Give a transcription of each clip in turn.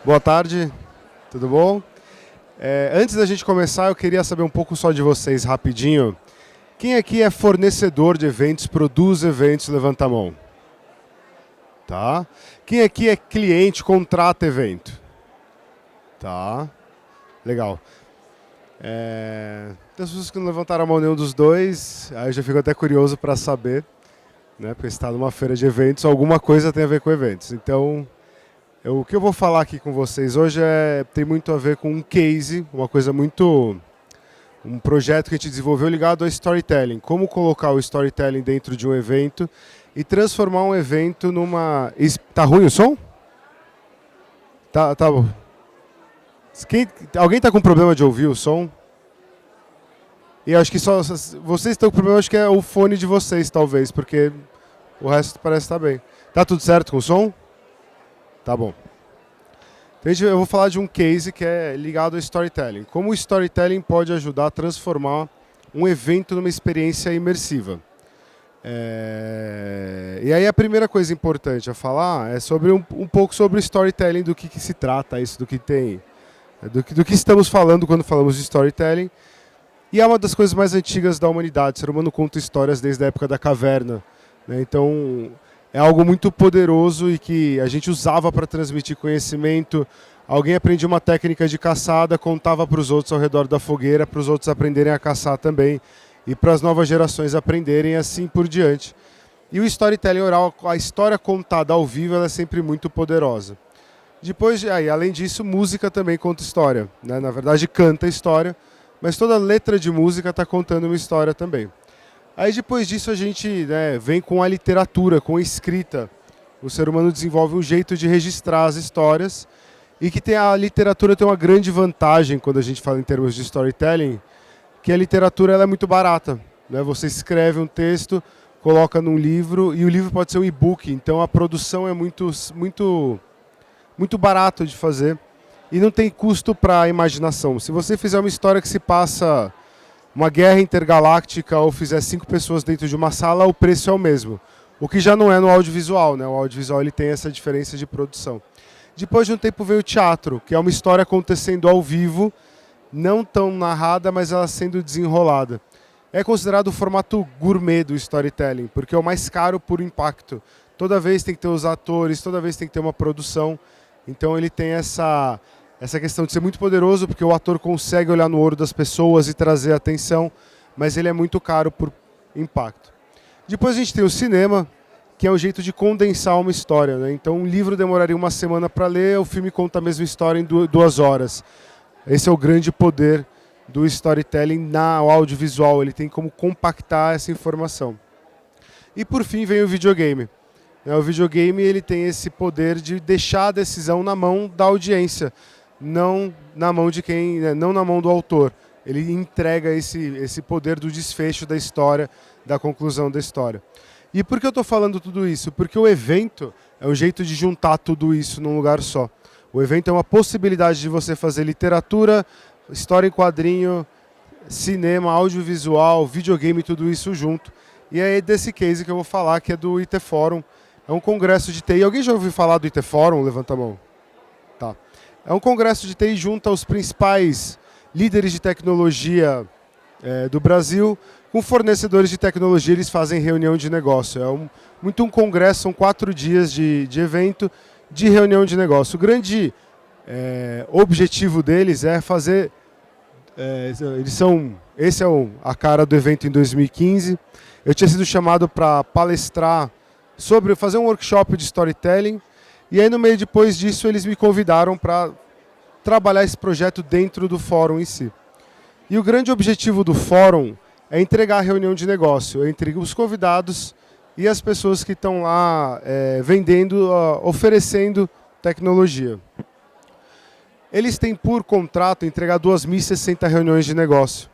Boa tarde, tudo bom? Antes da gente começar, eu queria saber um pouco só de vocês, rapidinho. Quem aqui é fornecedor de eventos, produz eventos, levanta a mão. Tá? Quem aqui é cliente, contrata evento? Tá, legal. Tem as pessoas que não levantaram a mão nenhum dos dois, aí eu já fico até curioso para saber, né? Porque está numa feira de eventos, alguma coisa tem a ver com eventos. Então, o que eu vou falar aqui com vocês hoje tem muito a ver com um case, uma coisa muito. Um projeto que a gente desenvolveu ligado ao storytelling. Como colocar o storytelling dentro de um evento e transformar um evento numa. Tá ruim o som? Tá bom. Alguém está com problema de ouvir o som? E acho que só vocês estão com problema, acho que é o fone de vocês, talvez, porque o resto parece estar bem. Tá tudo certo com o som? Tá bom. Então, eu vou falar de um case que é ligado ao storytelling. Como o storytelling pode ajudar a transformar um evento numa experiência imersiva. E aí a primeira coisa importante a falar é sobre um pouco sobre o storytelling, do que se trata isso, do que tem, do que estamos falando quando falamos de storytelling. E é uma das coisas mais antigas da humanidade. O ser humano conta histórias desde a época da caverna, né? Então é algo muito poderoso e que a gente usava para transmitir conhecimento. Alguém aprendia uma técnica de caçada, contava para os outros ao redor da fogueira, para os outros aprenderem a caçar também e para as novas gerações aprenderem, assim por diante. E o storytelling oral, a história contada ao vivo, ela é sempre muito poderosa. Depois, além disso, música também conta história, né? Na verdade, canta história, mas toda letra de música está contando uma história também. Aí depois disso a gente, né, vem com a literatura, com a escrita. O ser humano desenvolve um jeito de registrar as histórias e que a literatura tem uma grande vantagem quando a gente fala em termos de storytelling, que a literatura ela é muito barata, né? Você escreve um texto, coloca num livro e o livro pode ser um e-book, então a produção é muito barato de fazer e não tem custo para a imaginação. Se você fizer uma história que se passa uma guerra intergaláctica ou fizer 5 pessoas dentro de uma sala, o preço é o mesmo. O que já não é no audiovisual, né? O audiovisual ele tem essa diferença de produção. Depois de um tempo veio o teatro, que é uma história acontecendo ao vivo, não tão narrada, mas ela sendo desenrolada. É considerado o formato gourmet do storytelling, porque é o mais caro por impacto. Toda vez tem que ter os atores, toda vez tem que ter uma produção. Então ele tem essa questão de ser muito poderoso, porque o ator consegue olhar no olho das pessoas e trazer atenção, mas ele é muito caro por impacto. Depois a gente tem o cinema, que é um jeito de condensar uma história, né? Então um livro demoraria uma semana para ler, o filme conta a mesma história em 2 horas. Esse é o grande poder do storytelling no audiovisual, ele tem como compactar essa informação. E por fim vem o videogame. O videogame ele tem esse poder de deixar a decisão na mão da audiência, não na mão de quem, não na mão do autor. Ele entrega esse poder do desfecho da história, da conclusão da história. E por que eu estou falando tudo isso? Porque o evento é um jeito de juntar tudo isso num lugar só. O evento é uma possibilidade de você fazer literatura, história em quadrinho, cinema, audiovisual, videogame, tudo isso junto. E é desse case que eu vou falar, que é do IT Forum. É um congresso de TI. Alguém já ouviu falar do IT Forum? Levanta a mão. Tá. É um congresso de TI junto aos principais líderes de tecnologia do Brasil, com fornecedores de tecnologia, eles fazem reunião de negócio. É muito um congresso, são 4 dias de evento, de reunião de negócio. O grande objetivo deles é fazer... esse é a cara do evento em 2015. Eu tinha sido chamado para palestrar sobre fazer um workshop de storytelling, e aí no meio depois disso eles me convidaram para trabalhar esse projeto dentro do fórum em si. E o grande objetivo do fórum é entregar a reunião de negócio entre os convidados e as pessoas que estão lá vendendo, oferecendo tecnologia. Eles têm por contrato entregar 2.060 reuniões de negócio.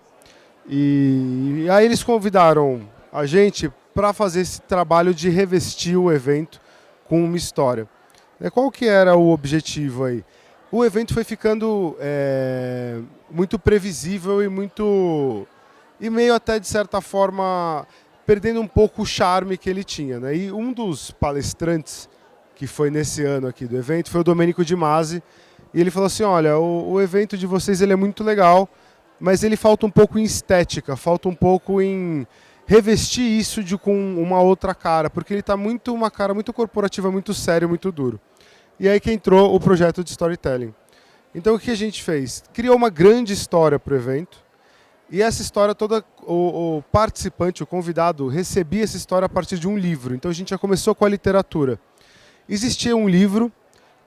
E aí eles convidaram a gente para fazer esse trabalho de revestir o evento com uma história. Qual que era o objetivo aí? O evento foi ficando muito previsível e meio até, de certa forma, perdendo um pouco o charme que ele tinha, né? E um dos palestrantes que foi nesse ano aqui do evento foi o Domênico Di Masi, e ele falou assim, olha, o evento de vocês ele é muito legal, mas ele falta um pouco em estética, falta um pouco em revestir isso com uma outra cara, porque ele está uma cara muito corporativa, muito sério, muito duro. E aí que entrou o projeto de storytelling. Então o que a gente fez? Criou uma grande história para o evento, e essa história toda, o participante, o convidado, recebia essa história a partir de um livro. Então a gente já começou com a literatura. Existia um livro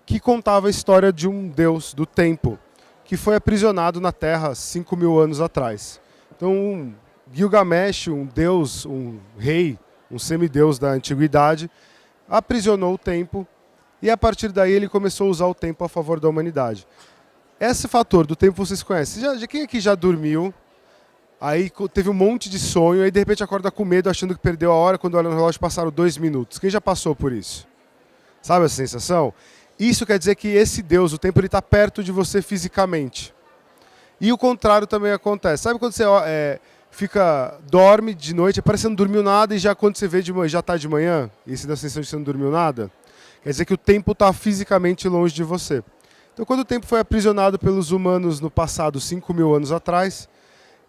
que contava a história de um deus do tempo, que foi aprisionado na Terra 5.000 anos atrás. Então Gilgamesh, um deus, um rei, um semideus da antiguidade, aprisionou o tempo e a partir daí ele começou a usar o tempo a favor da humanidade. Esse fator do tempo vocês conhecem. Quem aqui já dormiu, aí teve um monte de sonho, aí de repente acorda com medo achando que perdeu a hora, quando olha no relógio passaram 2 minutos. Quem já passou por isso? Sabe essa sensação? Isso quer dizer que esse Deus, o tempo, ele está perto de você fisicamente. E o contrário também acontece. Sabe quando você dorme de noite, parece que você não dormiu nada e já quando você vê de manhã, já está de manhã, e você dá a sensação de que você não dormiu nada? Quer dizer que o tempo está fisicamente longe de você. Então quando o tempo foi aprisionado pelos humanos no passado, 5.000 anos atrás,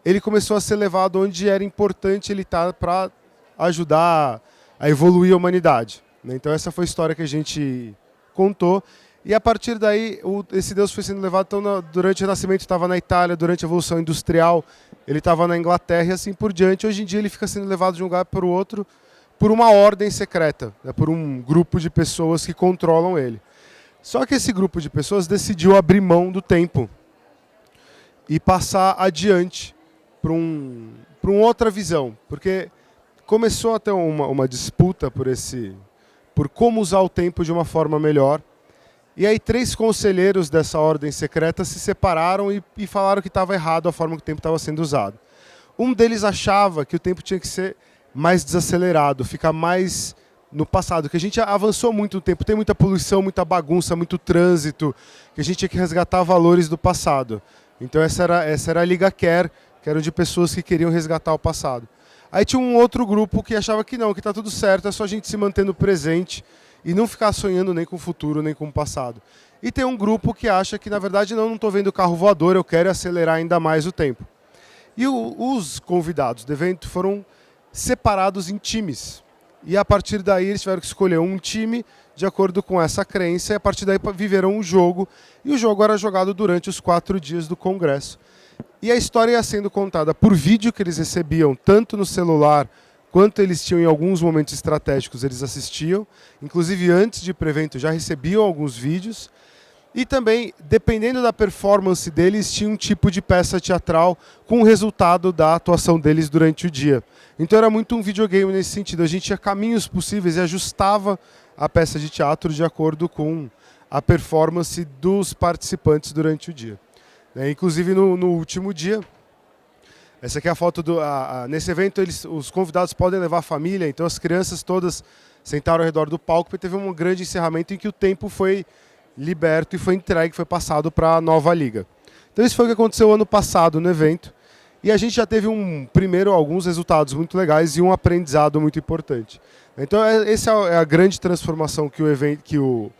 ele começou a ser levado onde era importante ele estar para ajudar a evoluir a humanidade. Então essa foi a história que a gente contou. E a partir daí, esse Deus foi sendo levado, então, durante o Renascimento estava na Itália, durante a Evolução Industrial ele estava na Inglaterra e assim por diante. Hoje em dia ele fica sendo levado de um lugar para o outro por uma ordem secreta, né, por um grupo de pessoas que controlam ele. Só que esse grupo de pessoas decidiu abrir mão do tempo e passar adiante para uma outra visão, porque começou a ter uma disputa por como usar o tempo de uma forma melhor. E aí 3 conselheiros dessa ordem secreta se separaram e falaram que estava errado a forma que o tempo estava sendo usado. Um deles achava que o tempo tinha que ser mais desacelerado, ficar mais no passado, que a gente avançou muito no tempo, tem muita poluição, muita bagunça, muito trânsito, que a gente tinha que resgatar valores do passado. Então essa era a Liga Care, que eram de pessoas que queriam resgatar o passado. Aí tinha um outro grupo que achava que não, que está tudo certo, é só a gente se manter no presente e não ficar sonhando nem com o futuro, nem com o passado. E tem um grupo que acha que, na verdade, não estou vendo carro voador, eu quero acelerar ainda mais o tempo. E os convidados do evento foram separados em times. E a partir daí eles tiveram que escolher um time de acordo com essa crença, e a partir daí viveram um jogo. E o jogo era jogado durante os 4 dias do congresso. E a história ia sendo contada por vídeo que eles recebiam, tanto no celular, quanto eles tinham em alguns momentos estratégicos, eles assistiam. Inclusive, antes de ir para o evento, já recebiam alguns vídeos. E também, dependendo da performance deles, tinha um tipo de peça teatral com o resultado da atuação deles durante o dia. Então era muito um videogame nesse sentido. A gente tinha caminhos possíveis e ajustava a peça de teatro de acordo com a performance dos participantes durante o dia. Inclusive, no último dia, essa aqui é a foto nesse evento, os convidados podem levar a família, então as crianças todas sentaram ao redor do palco e teve um grande encerramento em que o tempo foi liberto e foi entregue, foi passado para a nova liga. Então isso foi o que aconteceu ano passado no evento e a gente já teve alguns resultados muito legais e um aprendizado muito importante. Então essa é a grande transformação que o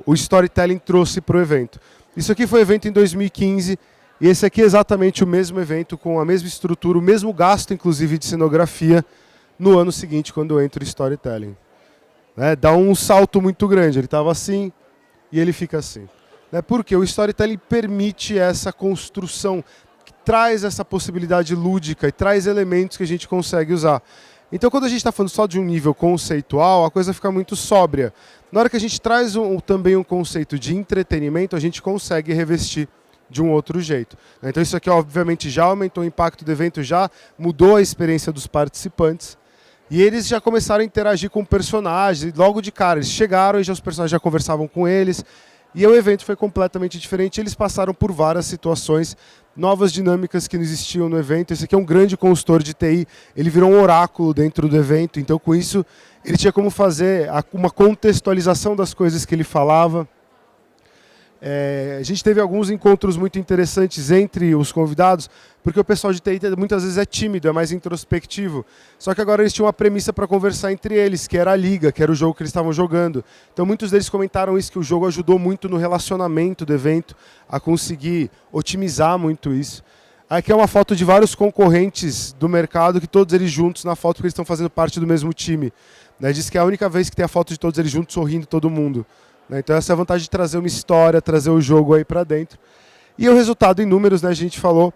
storytelling trouxe para o evento. Isso aqui foi um evento em 2015 e esse aqui é exatamente o mesmo evento, com a mesma estrutura, o mesmo gasto, inclusive, de cenografia, no ano seguinte, quando entra o storytelling. Dá um salto muito grande, ele estava assim e ele fica assim. Porque o storytelling permite essa construção, que traz essa possibilidade lúdica e traz elementos que a gente consegue usar. Então, quando a gente está falando só de um nível conceitual, a coisa fica muito sóbria. Na hora que a gente traz também um conceito de entretenimento, a gente consegue revestir de um outro jeito. Então isso aqui, obviamente, já aumentou o impacto do evento, já mudou a experiência dos participantes. E eles já começaram a interagir com personagens, logo de cara. Eles chegaram e os personagens já conversavam com eles. E o evento foi completamente diferente. Eles passaram por várias situações, novas dinâmicas que não existiam no evento. Esse aqui é um grande consultor de TI. Ele virou um oráculo dentro do evento. Então, com isso, ele tinha como fazer uma contextualização das coisas que ele falava. A gente teve alguns encontros muito interessantes entre os convidados, porque o pessoal de TI muitas vezes é tímido, é mais introspectivo. Só que agora eles tinham uma premissa para conversar entre eles, que era a Liga, que era o jogo que eles estavam jogando. Então muitos deles comentaram isso, que o jogo ajudou muito no relacionamento do evento, a conseguir otimizar muito isso. Aqui é uma foto de vários concorrentes do mercado, que todos eles juntos na foto, porque eles estão fazendo parte do mesmo time. Diz que é a única vez que tem a foto de todos eles juntos sorrindo, todo mundo. Então essa é a vantagem de trazer uma história, trazer o jogo aí para dentro. E o resultado em números, a gente falou,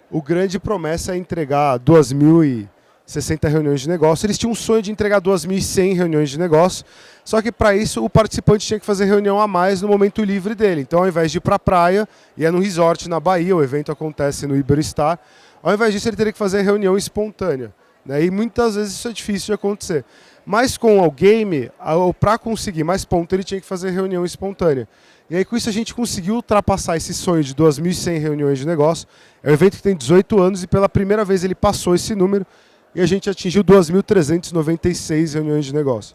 o grande promessa é entregar 2.060 reuniões de negócio. Eles tinham um sonho de entregar 2.100 reuniões de negócio, só que para isso o participante tinha que fazer reunião a mais no momento livre dele. Então ao invés de ir para a praia, ia no resort na Bahia, o evento acontece no Iberostar, ao invés disso ele teria que fazer reunião espontânea. E muitas vezes isso é difícil de acontecer. Mas com o game, para conseguir mais pontos, ele tinha que fazer reunião espontânea. E aí com isso a gente conseguiu ultrapassar esse sonho de 2.100 reuniões de negócio. É um evento que tem 18 anos e pela primeira vez ele passou esse número e a gente atingiu 2.396 reuniões de negócio.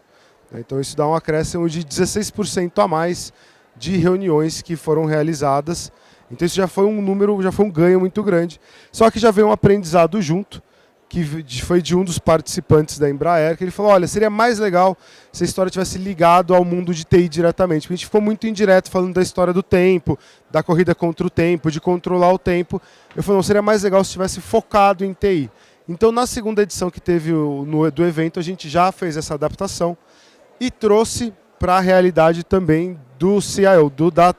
Então isso dá um acréscimo de 16% a mais de reuniões que foram realizadas. Então isso já foi um número, já foi um ganho muito grande. Só que já veio um aprendizado junto, que foi de um dos participantes da Embraer, que ele falou, olha, seria mais legal se a história tivesse ligado ao mundo de TI diretamente, porque a gente ficou muito indireto falando da história do tempo, da corrida contra o tempo, de controlar o tempo. Eu falei, não, seria mais legal se tivesse focado em TI. Então, na segunda edição que teve do evento, a gente já fez essa adaptação e trouxe para a realidade também do CIO,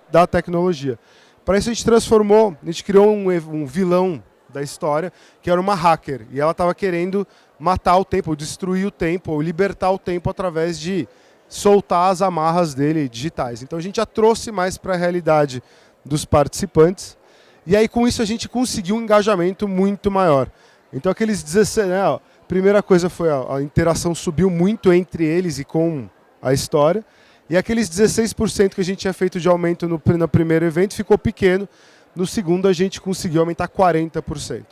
da tecnologia. Para isso a gente transformou, a gente criou um vilão da história, que era uma hacker, e ela estava querendo matar o tempo, ou destruir o tempo, ou libertar o tempo através de soltar as amarras dele digitais. Então a gente já trouxe mais para a realidade dos participantes, e aí com isso a gente conseguiu um engajamento muito maior. Então aqueles 16, a primeira coisa foi a interação subiu muito entre eles e com a história, e aqueles 16% que a gente tinha feito de aumento no primeiro evento ficou pequeno. No segundo, a gente conseguiu aumentar 40%.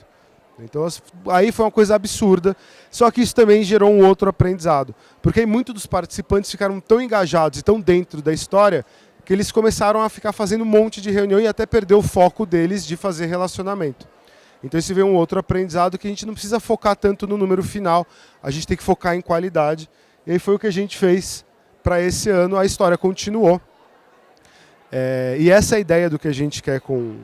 Então, aí foi uma coisa absurda. Só que isso também gerou um outro aprendizado. Porque aí muitos dos participantes ficaram tão engajados e tão dentro da história que eles começaram a ficar fazendo um monte de reunião e até perder o foco deles de fazer relacionamento. Então, esse veio um outro aprendizado que a gente não precisa focar tanto no número final. A gente tem que focar em qualidade. E aí foi o que a gente fez para esse ano. A história continuou. E essa é a ideia do que a gente quer com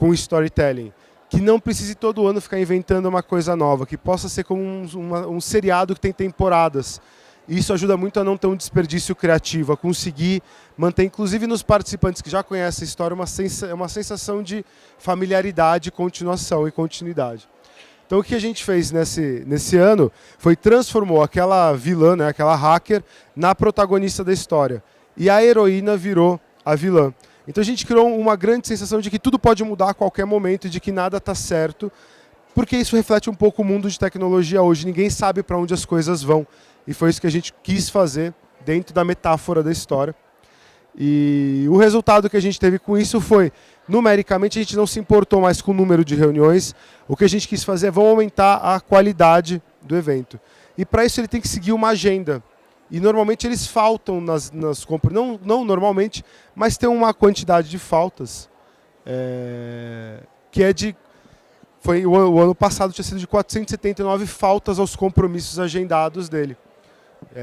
o storytelling. Que não precise todo ano ficar inventando uma coisa nova, que possa ser como um seriado que tem temporadas. E isso ajuda muito a não ter um desperdício criativo, a conseguir manter, inclusive nos participantes que já conhecem a história, uma sensação de familiaridade, continuação e continuidade. Então o que a gente fez nesse ano foi transformou aquela vilã, aquela hacker, na protagonista da história. E a heroína virou a vilã. Então a gente criou uma grande sensação de que tudo pode mudar a qualquer momento e de que nada está certo, porque isso reflete um pouco o mundo de tecnologia hoje. Ninguém sabe para onde as coisas vão. E foi isso que a gente quis fazer dentro da metáfora da história. E o resultado que a gente teve com isso foi, numericamente, a gente não se importou mais com o número de reuniões. O que a gente quis fazer é vamos aumentar a qualidade do evento. E para isso ele tem que seguir uma agenda. E normalmente eles faltam nas compras, não normalmente, mas tem uma quantidade de faltas que é de... o ano passado tinha sido de 479 faltas aos compromissos agendados dele.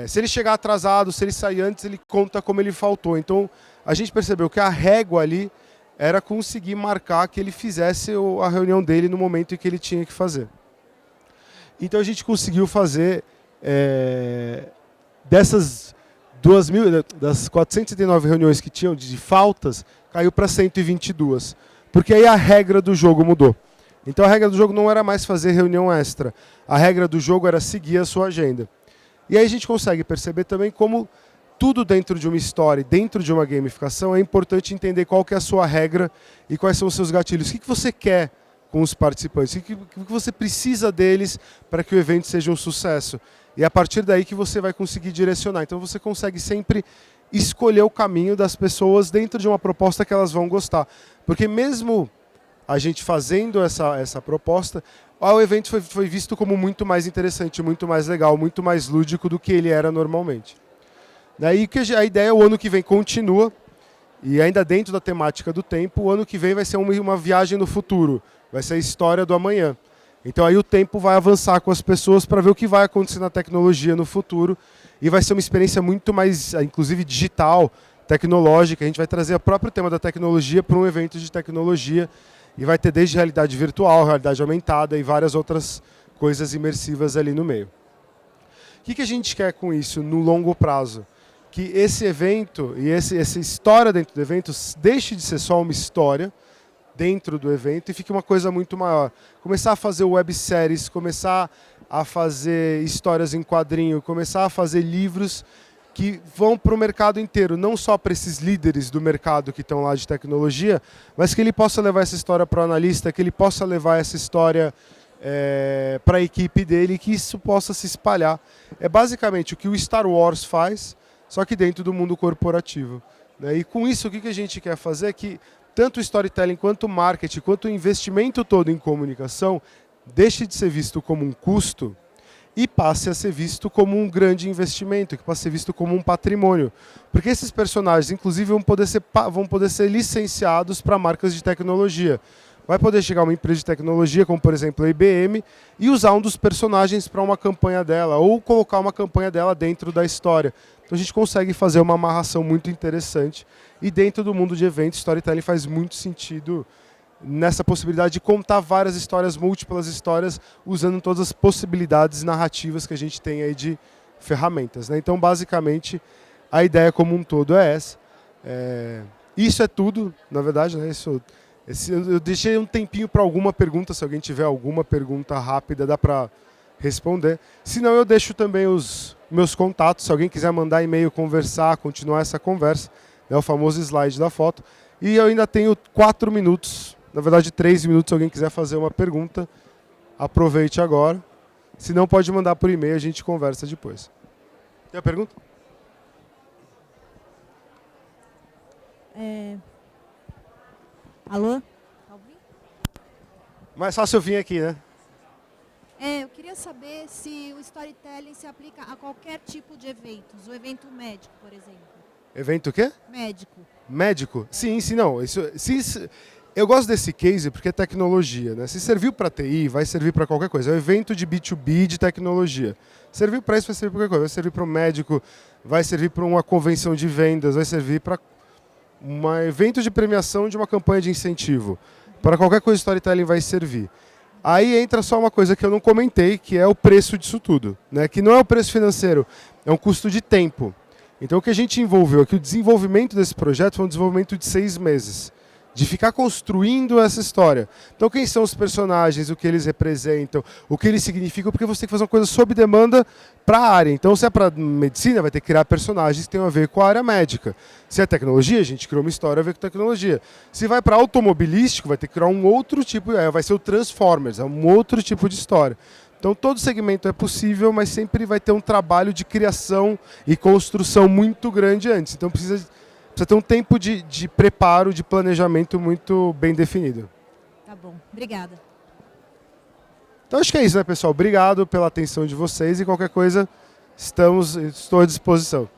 Se ele chegar atrasado, se ele sair antes, ele conta como ele faltou. Então a gente percebeu que a régua ali era conseguir marcar que ele fizesse a reunião dele no momento em que ele tinha que fazer. Então a gente conseguiu fazer... das 479 reuniões que tinham de faltas, caiu para 122. Porque aí a regra do jogo mudou. Então a regra do jogo não era mais fazer reunião extra. A regra do jogo era seguir a sua agenda. E aí a gente consegue perceber também como tudo dentro de uma história, dentro de uma gamificação, é importante entender qual que é a sua regra e quais são os seus gatilhos. O que você quer com os participantes? O que você precisa deles para que o evento seja um sucesso? E é a partir daí que você vai conseguir direcionar. Então você consegue sempre escolher o caminho das pessoas dentro de uma proposta que elas vão gostar. Porque mesmo a gente fazendo essa proposta, o evento foi visto como muito mais interessante, muito mais legal, muito mais lúdico do que ele era normalmente. Daí que a ideia, o ano que vem continua, E ainda dentro da temática do tempo, o ano que vem vai ser uma viagem no futuro, vai ser a história do amanhã. Então aí o tempo vai avançar com as pessoas para ver o que vai acontecer na tecnologia no futuro e vai ser uma experiência muito mais, inclusive digital, tecnológica. A gente vai trazer o próprio tema da tecnologia para um evento de tecnologia e vai ter desde realidade virtual, realidade aumentada e várias outras coisas imersivas ali no meio. O que a gente quer com isso no longo prazo? Que esse evento e essa história dentro do evento deixe de ser só uma história dentro do evento e fique uma coisa muito maior. Começar a fazer webséries, começar a fazer histórias em quadrinho, começar a fazer livros que vão para o mercado inteiro, não só para esses líderes do mercado que estão lá de tecnologia, mas que ele possa levar essa história para o analista, que ele possa levar essa história para a equipe dele e que isso possa se espalhar. É basicamente o que o Star Wars faz, só que dentro do mundo corporativo. E com isso, o que a gente quer fazer é que tanto o storytelling, quanto o marketing, quanto o investimento todo em comunicação deixe de ser visto como um custo e passe a ser visto como um grande investimento, que passe a ser visto como um patrimônio. Porque esses personagens, inclusive, vão poder ser licenciados para marcas de tecnologia. Vai poder chegar uma empresa de tecnologia, como por exemplo a IBM, e usar um dos personagens para uma campanha dela, ou colocar uma campanha dela dentro da história. Então a gente consegue fazer uma amarração muito interessante. E dentro do mundo de eventos, storytelling faz muito sentido nessa possibilidade de contar várias histórias, múltiplas histórias, usando todas as possibilidades narrativas que a gente tem aí de ferramentas. Então, basicamente, a ideia como um todo é essa. Isso é tudo, na verdade, né? Eu deixei um tempinho para alguma pergunta, se alguém tiver alguma pergunta rápida, dá para responder. Se não, eu deixo também os meus contatos, se alguém quiser mandar e-mail, conversar, continuar essa conversa, o famoso slide da foto. E eu ainda tenho 4 minutos, na verdade 3 minutos, se alguém quiser fazer uma pergunta, aproveite agora. Se não, pode mandar por e-mail, a gente conversa depois. Tem a pergunta? Alô? Mais fácil eu vir aqui, né? Eu queria saber se o storytelling se aplica a qualquer tipo de eventos. O evento médico, por exemplo. Evento o quê? Médico. Médico? Sim, não. Eu gosto desse case porque é tecnologia, né? Se serviu para TI, vai servir para qualquer coisa. É um evento de B2B de tecnologia. Serviu para isso, vai servir para qualquer coisa. Vai servir para um médico, vai servir para uma convenção de vendas, vai servir para um evento de premiação de uma campanha de incentivo. Para qualquer coisa, storytelling vai servir. Aí entra só uma coisa que eu não comentei, que é o preço disso tudo, né? Que não é o preço financeiro, é um custo de tempo. Então o que a gente envolveu aqui, o desenvolvimento desse projeto foi um desenvolvimento de 6 meses. De ficar construindo essa história. Então quem são os personagens, o que eles representam, o que eles significam, porque você tem que fazer uma coisa sob demanda para a área. Então se é para medicina, vai ter que criar personagens que tenham a ver com a área médica. Se é tecnologia, a gente criou uma história a ver com tecnologia. Se vai para automobilístico, vai ter que criar um outro tipo, vai ser o Transformers, é um outro tipo de história. Então todo segmento é possível, mas sempre vai ter um trabalho de criação e construção muito grande antes. Então precisa ter um tempo de preparo, de planejamento muito bem definido. Tá bom, obrigada. Então acho que é isso, né, pessoal? Obrigado pela atenção de vocês e qualquer coisa, estou à disposição.